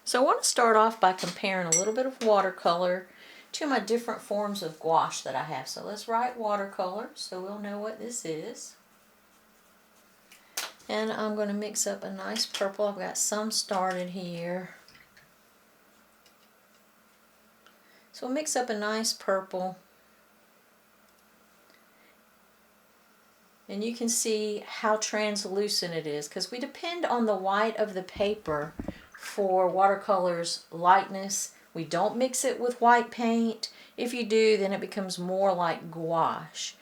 So I want to start off by comparing a little bit of watercolor to my different forms of gouache that I have. So let's write watercolor so we'll know what this is. And I'm going to mix up a nice purple. I've got some started here. So we'll mix up a nice purple. And you can see how translucent it is because we depend on the white of the paper for watercolor's lightness. We don't mix it with white paint. If you do, then it becomes more like gouache.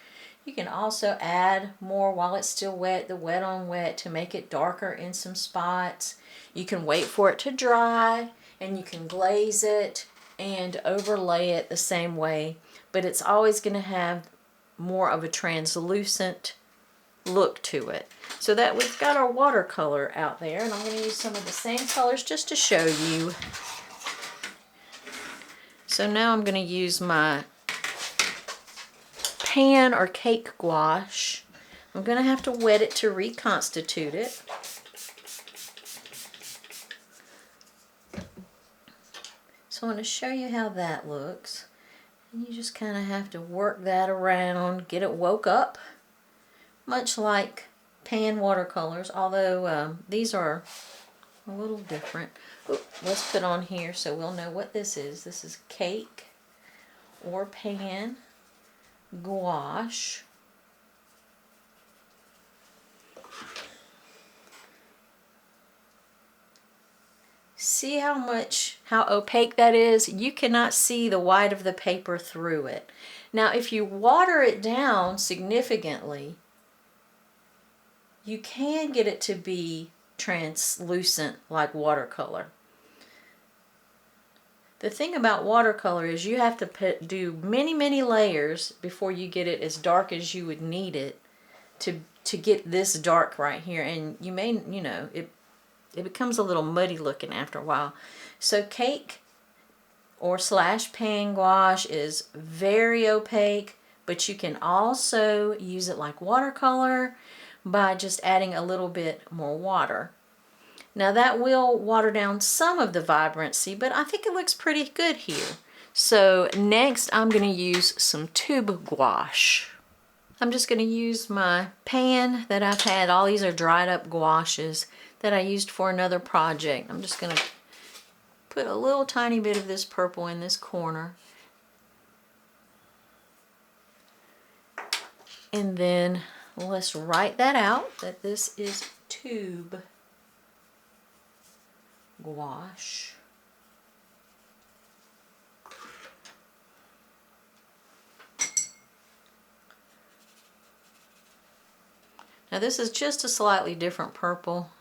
You can also add more while it's still wet, the wet on wet, to make it darker in some spots. You can wait for it to dry and you can glaze it and overlay it the same way, but it's always going to have more of a translucent look to it. So that we've got our watercolor out there, and I'm going to use some of the same colors just to show you. So now I'm going to use my pan or cake gouache. I'm going to have to wet it to reconstitute it. So I'm going to show you how that looks. And you just kind of have to work that around, get it woke up, much like pan watercolors, although these are a little different. Ooh, let's put on here so we'll know what this is. This is cake or pan gouache. See how opaque that is? You cannot see the white of the paper through it. Now if you water it down significantly, you can get it to be translucent like watercolor. The thing about watercolor is you have to do many layers before you get it as dark as you would need it to get this dark right here. And you may, it becomes a little muddy looking after a while. So cake or / pan gouache is very opaque, but you can also use it like watercolor by just adding a little bit more water. Now that will water down some of the vibrancy, but I think it looks pretty good here. So next I'm going to use some tube gouache. I'm just going to use my pan that I've had. All these are dried up gouaches that I used for another project. I'm just going to put a little tiny bit of this purple in this corner. And then let's write that out, that this is tube gouache. Now this is just a slightly different purple.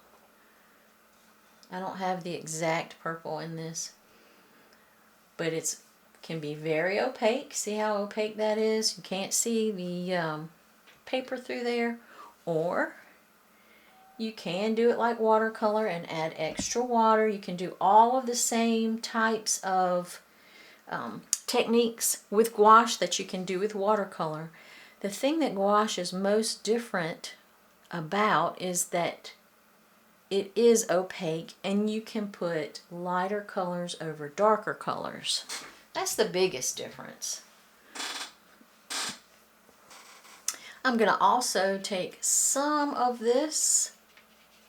I don't have the exact purple in this, but it can be very opaque. See how opaque that is? You can't see the paper through there. Or you can do it like watercolor and add extra water. You can do all of the same types of techniques with gouache that you can do with watercolor. The thing that gouache is most different about is that it is opaque and you can put lighter colors over darker colors. That's the biggest difference. I'm going to also take some of this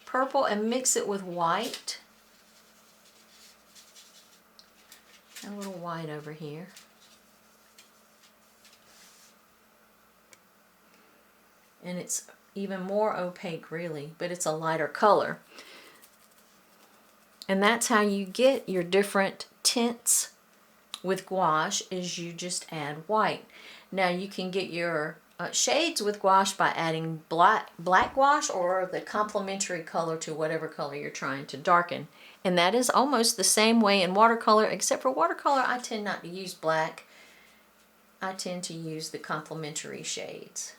purple and mix it with white. A little white over here. And it's even more opaque really, but it's a lighter color. And that's how you get your different tints with gouache, is you just add white. Now you can get your shades with gouache by adding black gouache or the complementary color to whatever color you're trying to darken. And that is almost the same way in watercolor, except for watercolor I tend not to use black. I tend to use the complementary shades.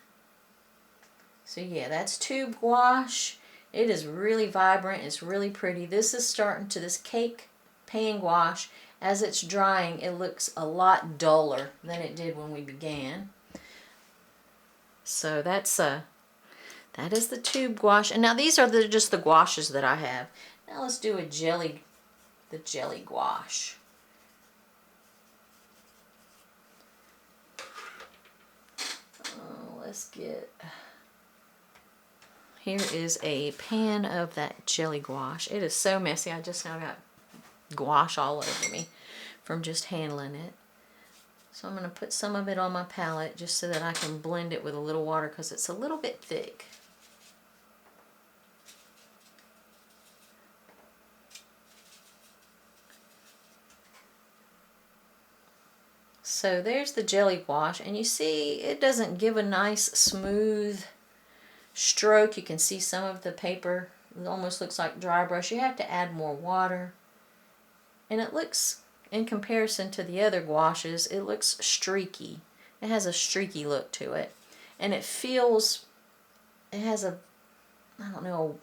So yeah, that's tube gouache. It is really vibrant, it's really pretty. This is starting to, this cake pan gouache, as it's drying, it looks a lot duller than it did when we began. So that is the tube gouache. And now these are just the gouaches that I have. Now let's do a jelly the jelly gouache. Let's get, here is a pan of that jelly gouache. It is so messy. I just now got gouache all over me from just handling it. So I'm going to put some of it on my palette just so that I can blend it with a little water because it's a little bit thick. So there's the jelly gouache, and you see it doesn't give a nice smooth stroke. You can see some of the paper, it almost looks like dry brush. You have to add more water. And it looks, in comparison to the other gouaches, it looks streaky. It has a streaky look to it. And it feels, it has a, I don't know,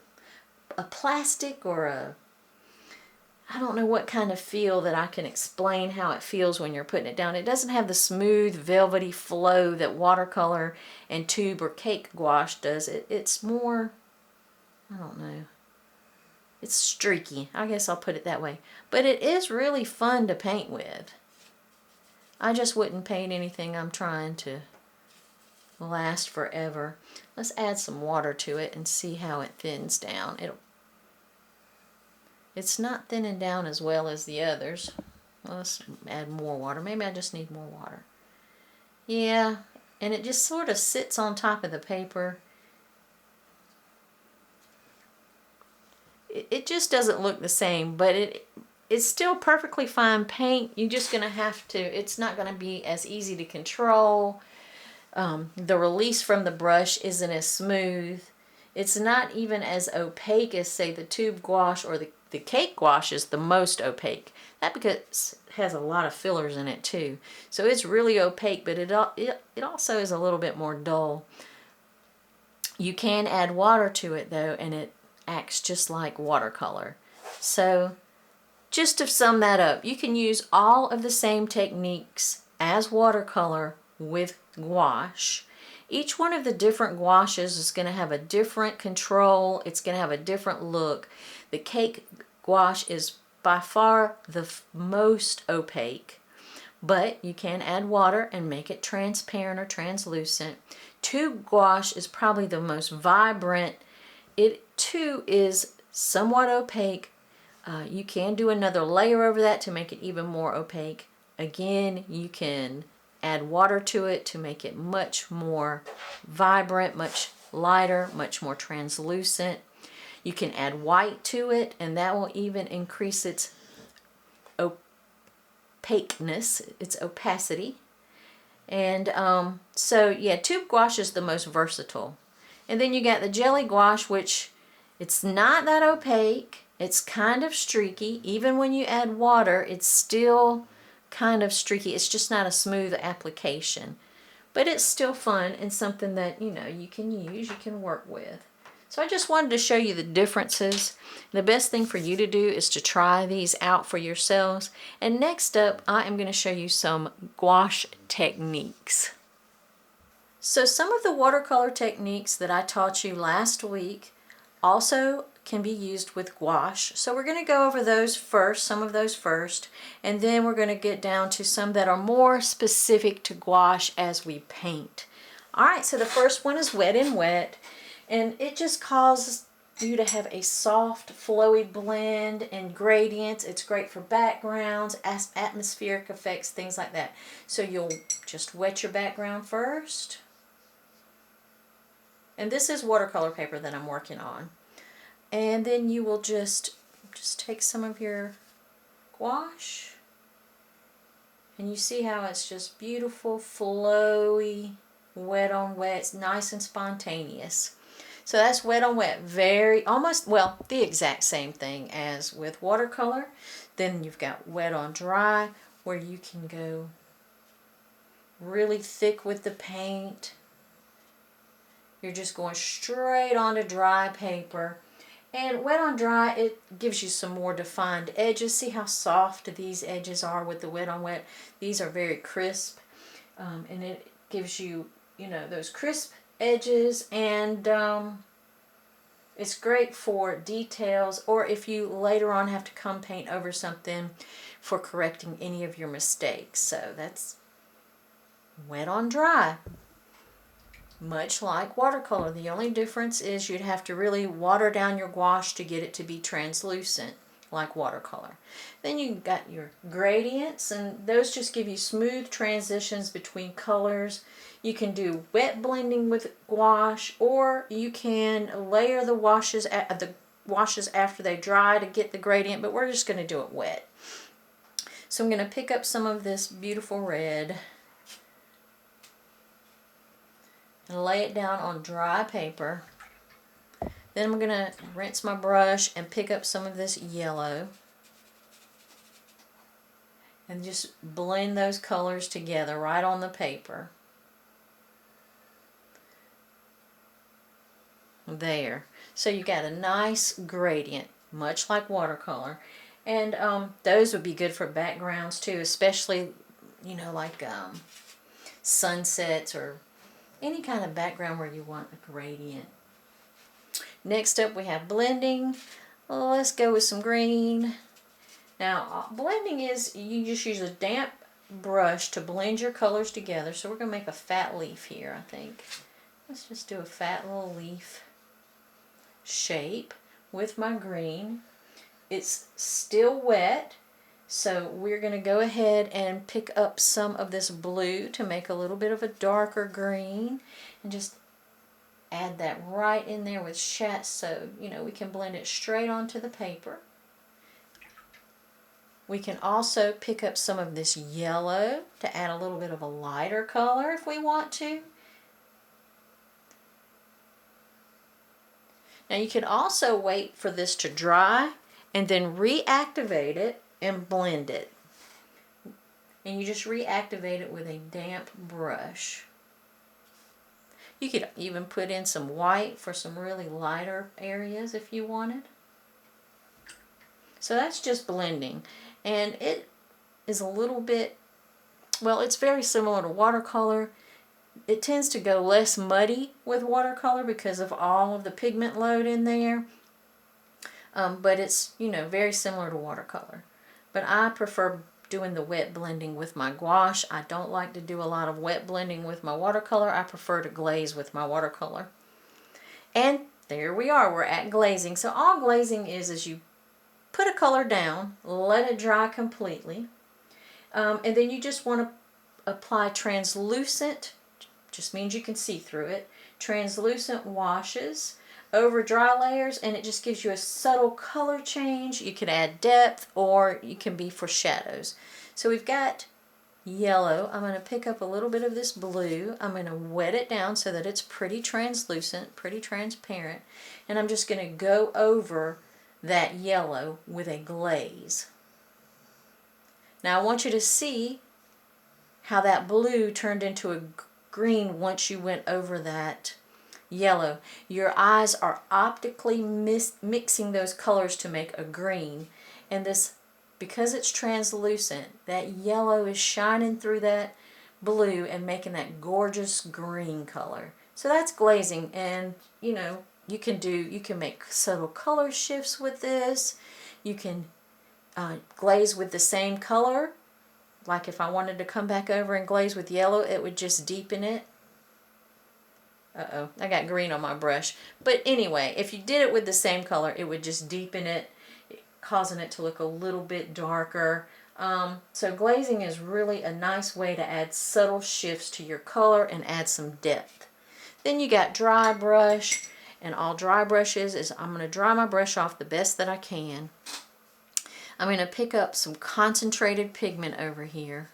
a plastic or a, I don't know what kind of feel that I can explain how it feels when you're putting it down. It doesn't have the smooth, velvety flow that watercolor and tube or cake gouache does. It's more, I don't know, it's streaky. I guess I'll put it that way. But it is really fun to paint with. I just wouldn't paint anything I'm trying to last forever. Let's add some water to it and see how it thins down. It's not thinning down as well as the others. Well, let's add more water. Maybe I just need more water. Yeah, and it just sort of sits on top of the paper. It just doesn't look the same, but it's still perfectly fine paint. You're just going to have to, it's not going to be as easy to control. The release from the brush isn't as smooth. It's not even as opaque as, say, the tube gouache or the cake gouache is the most opaque. That because it has a lot of fillers in it too. So it's really opaque, but it also is a little bit more dull. You can add water to it though, and it acts just like watercolor. So just to sum that up, you can use all of the same techniques as watercolor with gouache. Each one of the different gouaches is going to have a different control. It's going to have a different look. The cake gouache is by far the most opaque, but you can add water and make it transparent or translucent. Tube gouache is probably the most vibrant. It too is somewhat opaque. You can do another layer over that to make it even more opaque. Again, you can add water to it to make it much more vibrant, much lighter, much more translucent. You can add white to it, and that will even increase its opaqueness, its opacity. And so yeah, tube gouache is the most versatile. And then you got the jelly gouache, which it's not that opaque. It's kind of streaky. Even when you add water, it's still kind of streaky. It's just not a smooth application. But it's still fun and something that, you know, you can use, you can work with. So I just wanted to show you the differences. The best thing for you to do is to try these out for yourselves. And next up, I am going to show you some gouache techniques. So some of the watercolor techniques that I taught you last week also can be used with gouache. So we're going to go over those first, some of those first, and then we're going to get down to some that are more specific to gouache as we paint. Alright, so the first one is wet and wet, and it just causes you to have a soft, flowy blend and gradients. It's great for backgrounds, atmospheric effects, things like that. So you'll just wet your background first. And this is watercolor paper that I'm working on. And then you will just take some of your gouache, and you see how it's just beautiful, flowy, wet on wet. It's nice and spontaneous. So that's wet on wet. Almost, well, the exact same thing as with watercolor. Then you've got wet on dry, where you can go really thick with the paint. You're just going straight onto dry paper. And wet on dry, it gives you some more defined edges. See how soft these edges are with the wet on wet? These are very crisp. And it gives you, you know, those crisp edges. And It's great for details, or if you later on have to come paint over something for correcting any of your mistakes. So that's wet on dry. Much like watercolor. The only difference is you'd have to really water down your gouache to get it to be translucent like watercolor. Then you've got your gradients, and those just give you smooth transitions between colors. You can do wet blending with gouache, or you can layer the washes after they dry to get the gradient, but we're just going to do it wet. So I'm going to pick up some of this beautiful red and lay it down on dry paper. Then I'm going to rinse my brush and pick up some of this yellow and just blend those colors together right on the paper. There. So you got a nice gradient, much like watercolor. And those would be good for backgrounds too, especially, you know, like sunsets or any kind of background where you want a gradient. Next up we have blending. Let's go with some green. Now blending is you just use a damp brush to blend your colors together. So we're going to make a fat leaf here, I think. Let's just do a fat little leaf shape with my green. It's still wet, so we're going to go ahead and pick up some of this blue to make a little bit of a darker green and just add that right in there with chat, so you know we can blend it straight onto the paper. We can also pick up some of this yellow to add a little bit of a lighter color if we want to. Now you can also wait for this to dry and then reactivate it and blend it. And you just reactivate it with a damp brush. You could even put in some white for some really lighter areas if you wanted. So that's just blending. And it is a little bit, well, it's very similar to watercolor. It tends to go less muddy with watercolor because of all of the pigment load in there. But it's, you know, very similar to watercolor. But I prefer doing the wet blending with my gouache. I don't like to do a lot of wet blending with my watercolor. I prefer to glaze with my watercolor. And there we are. We're at glazing. So all glazing is you put a color down, let it dry completely, and then you just want to apply translucent, just means you can see through it, translucent washes over dry layers, and it just gives you a subtle color change. You can add depth, or you can be for shadows. So we've got yellow. I'm going to pick up a little bit of this blue. I'm going to wet it down so that it's pretty translucent, pretty transparent, and I'm just going to go over that yellow with a glaze. Now I want you to see how that blue turned into a green once you went over that yellow. Your eyes are optically mixing those colors to make a green, and this, because it's translucent, that yellow is shining through that blue and making that gorgeous green color. So that's glazing, and you know, you can make subtle color shifts with this. You can glaze with the same color. Like if I wanted to come back over and glaze with yellow, it would just deepen it. Uh-oh, I got green on my brush. But anyway, if you did it with the same color, it would just deepen it, causing it to look a little bit darker. So glazing is really a nice way to add subtle shifts to your color and add some depth. Then you got dry brush. And all dry brushes is I'm going to dry my brush off the best that I can. I'm going to pick up some concentrated pigment over here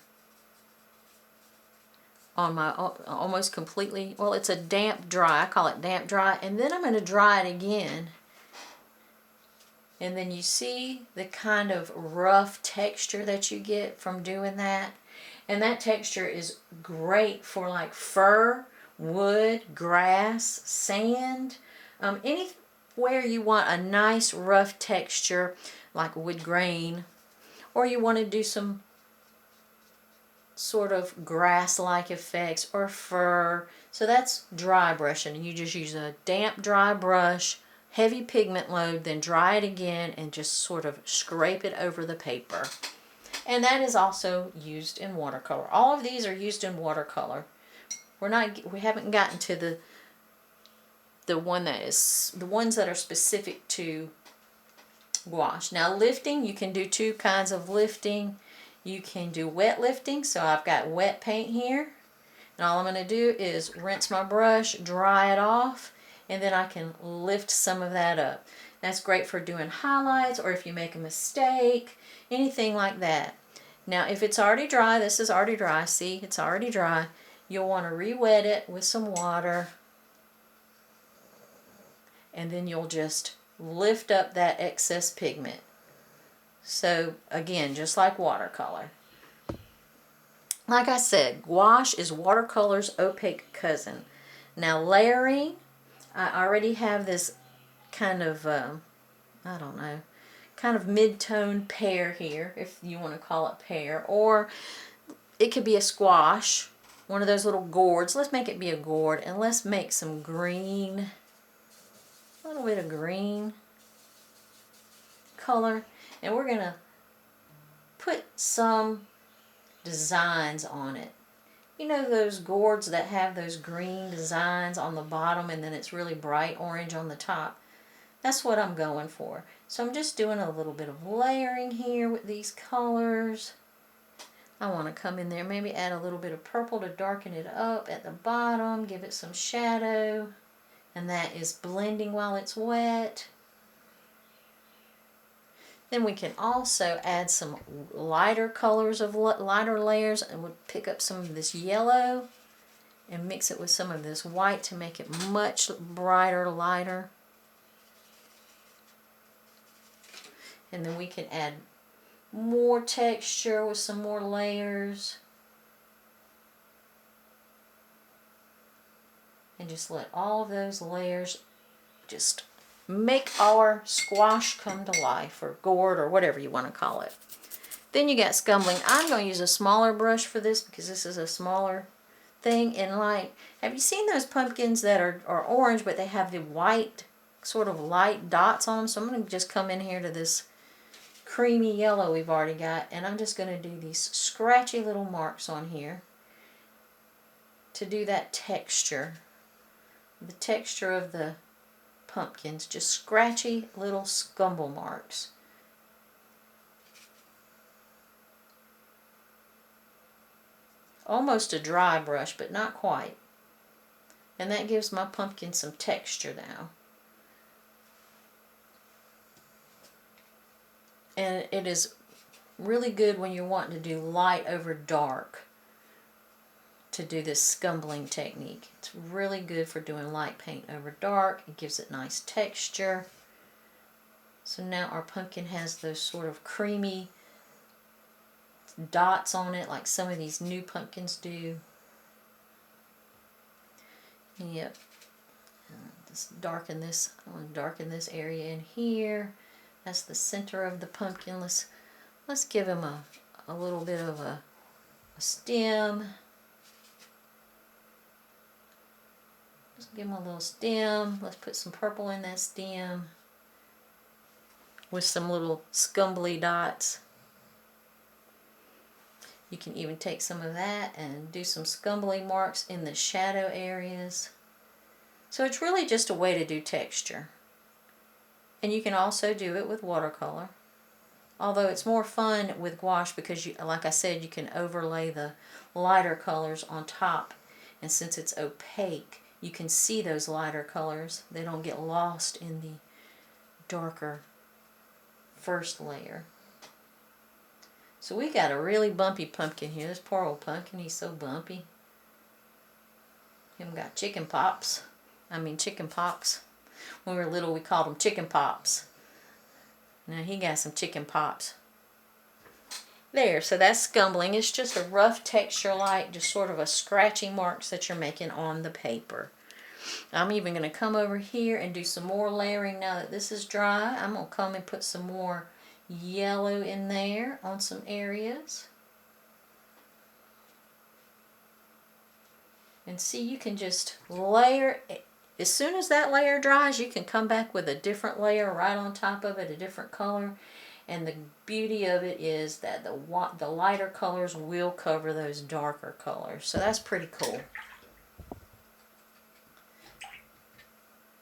on my almost completely, well, it's a damp dry. I call it damp dry. And then I'm going to dry it again. And then you see the kind of rough texture that you get from doing that. And that texture is great for like fur, wood, grass, sand. Anywhere you want a nice rough texture like wood grain, or you want to do some sort of grass-like effects or fur. So that's dry brushing, and you just use a damp dry brush heavy pigment load, then dry it again and just sort of scrape it over the paper. And that is also used in watercolor. All of these are used in watercolor. We haven't gotten to the ones that are specific to gouache. Now lifting, you can do two kinds of lifting. You can do wet lifting, so I've got wet paint here. And all I'm going to do is rinse my brush, dry it off, and then I can lift some of that up. That's great for doing highlights or if you make a mistake, anything like that. Now if it's already dry, this is already dry, see, it's already dry, you'll want to re-wet it with some water, and then you'll just lift up that excess pigment. So again, just like watercolor. Like I said, gouache is watercolor's opaque cousin. Now layering, I already have this kind of, I don't know, kind of mid-tone pear here, if you want to call it pear. Or it could be a squash, one of those little gourds. Let's make it be a gourd, and let's make some green, a little bit of green color. And we're going to put some designs on it. You know those gourds that have those green designs on the bottom and then it's really bright orange on the top? That's what I'm going for. So I'm just doing a little bit of layering here with these colors. I want to come in there, maybe add a little bit of purple to darken it up at the bottom, give it some shadow, and that is blending while it's wet. Then we can also add some lighter colors of lighter layers, and we'll pick up some of this yellow and mix it with some of this white to make it much brighter, lighter. And then we can add more texture with some more layers. And just let all of those layers just make our squash come to life, or gourd, or whatever you want to call it. Then you got scumbling. I'm going to use a smaller brush for this because this is a smaller thing. And like, have you seen those pumpkins that are orange, but they have the white, sort of light dots on them? So I'm going to just come in here to this creamy yellow we've already got, and I'm just going to do these scratchy little marks on here to do that texture. The texture of the pumpkins, just scratchy little scumble marks. Almost a dry brush, but not quite. And that gives my pumpkin some texture now. And it is really good when you're wanting to do light over dark to do this scumbling technique. It's really good for doing light paint over dark. It gives it nice texture. So now our pumpkin has those sort of creamy dots on it like some of these new pumpkins do. Yep. Just darken this. I want to darken this area in here. That's the center of the pumpkin. Let's give him a little bit of a stem. Just give him a little stem. Let's put some purple in that stem with some little scumbly dots. You can even take some of that and do some scumbly marks in the shadow areas. So it's really just a way to do texture. And you can also do it with watercolor. Although it's more fun with gouache because, like I said, you can overlay the lighter colors on top. And since it's opaque, you can see those lighter colors. They don't get lost in the darker first layer. So we got a really bumpy pumpkin here. This poor old pumpkin, he's so bumpy. Him got chicken pox. When we were little, we called them chicken pops. Now he got some chicken pops. There, so that's scumbling. It's just a rough texture light, just sort of a scratchy marks that you're making on the paper. I'm even going to come over here and do some more layering now that this is dry. I'm going to come and put some more yellow in there on some areas. And see, you can just layer. as soon as that layer dries, you can come back with a different layer right on top of it, a different color. And the beauty of it is that the lighter colors will cover those darker colors. So that's pretty cool.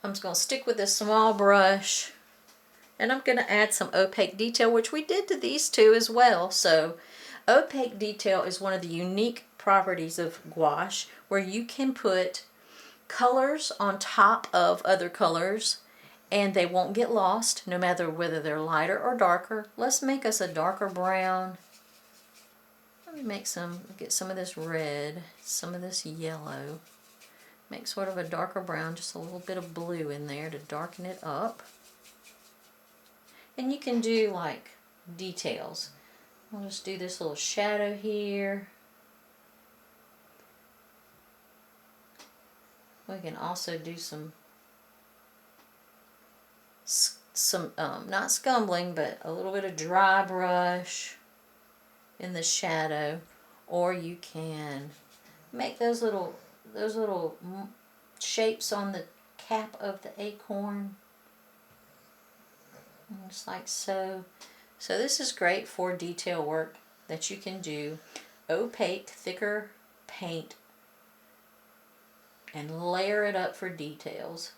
I'm just going to stick with this small brush. And I'm going to add some opaque detail, which we did to these two as well. So opaque detail is one of the unique properties of gouache, where you can put colors on top of other colors and they won't get lost no matter whether they're lighter or darker. Let's make us a darker brown. Let me get some of this red, some of this yellow. Make sort of a darker brown, just a little bit of blue in there to darken it up. And you can do like details. I'll just do this little shadow here. We can also do some not scumbling, but a little bit of dry brush in the shadow, or you can make those little shapes on the cap of the acorn, just like so. So this is great for detail work that you can do opaque, thicker paint and layer it up for details.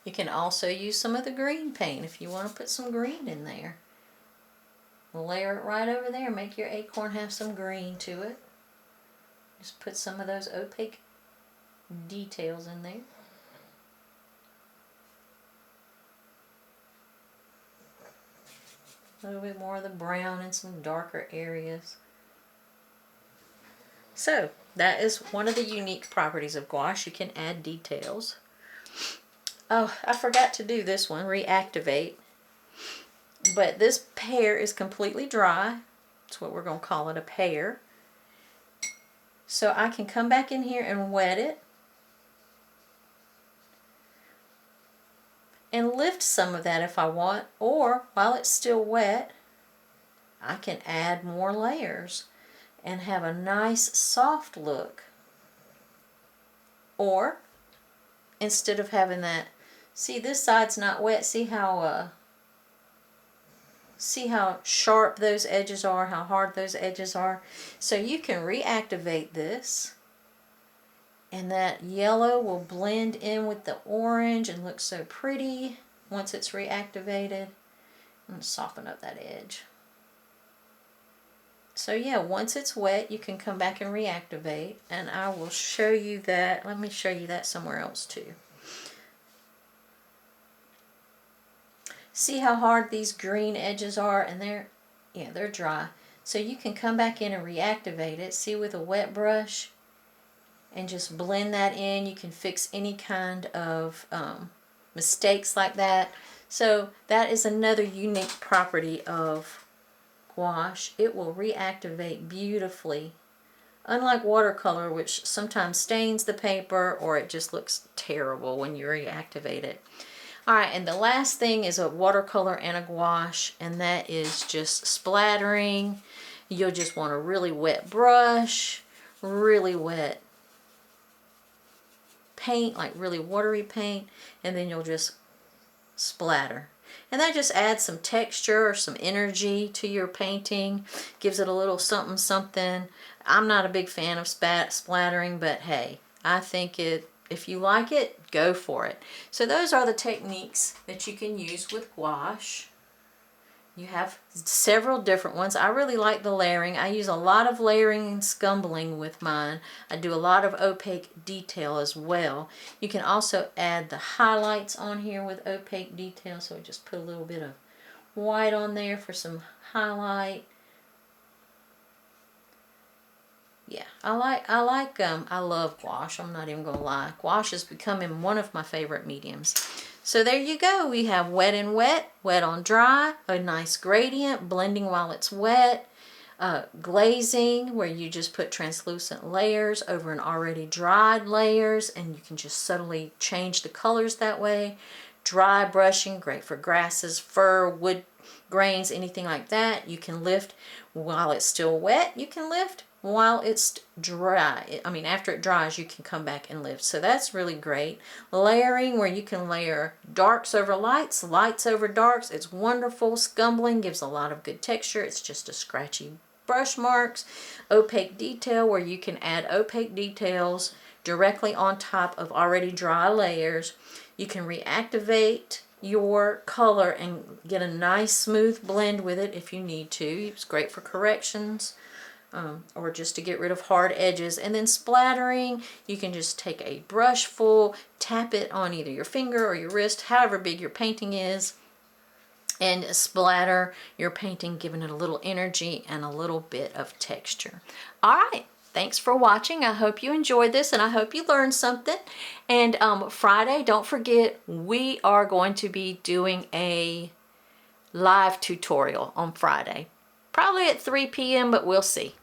You can also use some of the green paint if you want to put some green in there. Layer it right over there. Make your acorn have some green to it. Just put some of those opaque details in there. A little bit more of the brown in some darker areas. So that is one of the unique properties of gouache. You can add details. Oh, I forgot to do this one, reactivate. But this pear is completely dry. That's what we're going to call it, a pear. So I can come back in here and wet it. And lift some of that if I want. Or, while it's still wet, I can add more layers and have a nice soft look. Or, instead of having that, see, this side's not wet. See how sharp those edges are, how hard those edges are. So you can reactivate this, and that yellow will blend in with the orange and look so pretty once it's reactivated. I'm going to soften up that edge. So yeah, once it's wet, you can come back and reactivate, and I will show you that. Let me show you that somewhere else too. See how hard these green edges are, and they're dry. So you can come back in and reactivate it. See, with a wet brush, and just blend that in. You can fix any kind of mistakes like that. So that is another unique property of gouache. It will reactivate beautifully. Unlike watercolor, which sometimes stains the paper or it just looks terrible when you reactivate it. Alright, and the last thing is a watercolor and a gouache, and that is just splattering. You'll just want a really wet brush, really wet paint, like really watery paint, and then you'll just splatter. And that just adds some texture or some energy to your painting, gives it a little something something. I'm not a big fan of splattering, but hey, I think if you like it, go for it. So those are the techniques that you can use with gouache. You have several different ones. I really like the layering. I use a lot of layering and scumbling with mine. I do a lot of opaque detail as well. You can also add the highlights on here with opaque detail. So just put a little bit of white on there for some highlight. Yeah, I love gouache. I'm not even gonna lie. Gouache is becoming one of my favorite mediums. So there you go. We have wet and wet, wet on dry, a nice gradient, blending while it's wet, glazing, where you just put translucent layers over an already dried layers, and you can just subtly change the colors that way. dry brushing, great for grasses, fur, wood grains, anything like that. You can lift while it's still wet. You can lift while it's dry. I mean, after it dries, you can come back and lift. So that's really great. Layering, where you can layer darks over lights, lights over darks. It's wonderful. Scumbling gives a lot of good texture. It's just a scratchy brush marks. Opaque detail, where you can add opaque details directly on top of already dry layers. You can reactivate your color and get a nice smooth blend with it if you need to. It's great for corrections or just to get rid of hard edges. And then splattering, you can just take a brush full, tap it on either your finger or your wrist, however big your painting is, and splatter your painting, giving it a little energy and a little bit of texture. All right. Thanks for watching. I hope you enjoyed this and I hope you learned something. And Friday, don't forget, we are going to be doing a live tutorial on Friday. Probably at 3 p.m., but we'll see.